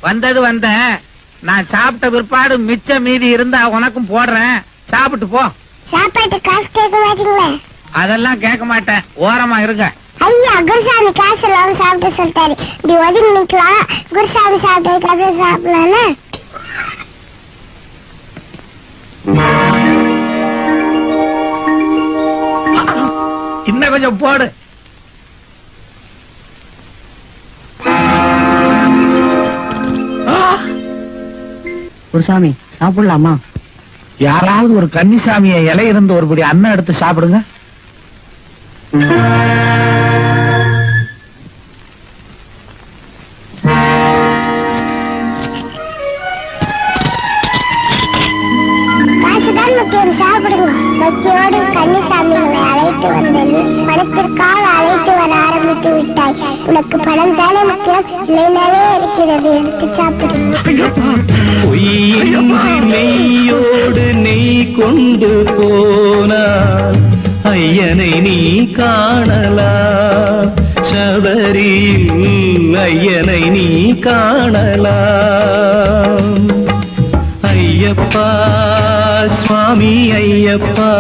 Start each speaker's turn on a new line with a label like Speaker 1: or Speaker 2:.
Speaker 1: வந்தது வந்த நான் சாப்பிட்ட பிற்பாடு மிச்ச மீதி இருந்தா உனக்கும் போடுறேன், சாப்பிட்டு போ.
Speaker 2: சாப்பாட்டு காசு கேட்க மாட்டீங்களா?
Speaker 1: அதெல்லாம் கேட்க மாட்டேன், ஓரமா இருங்க.
Speaker 2: ஐயா, குருசாமி காசு இல்லாம சாப்பிட்டு சொல்லிட்டாரு. இப்படி ஒதுங்கி நிக்கலாம், குருசாமி சாப்பிட்டதுக்கு அப்புறம் சாப்பிடலான்னு.
Speaker 1: இன்னும் கொஞ்சம் போடு.
Speaker 3: குருசாமி சாப்பிடலாமா?
Speaker 1: யாராவது ஒரு கன்னிசாமிய இலை இருந்து ஒருபடி அன்னம் எடுத்து சாப்பிடுங்க.
Speaker 2: காசுதான் முக்கியம், சாப்பிடுங்க. பக்தியோடு கன்னிசாமிகளை அழைத்து வந்தது பணத்திற்காக அழைத்து வர ஆரம்பித்து விட்டாய். உனக்கு பணம் தானே முக்கியம், இல்லைனாலே இருக்கிறது, எடுத்து சாப்பிடுங்க.
Speaker 4: நெய்யோடு நெய் கொண்டு போனால் ஐயனை நீ காணலாம், சபரியில் ஐயனை நீ காணலாம். ஐயப்பா சுவாமி ஐயப்பா.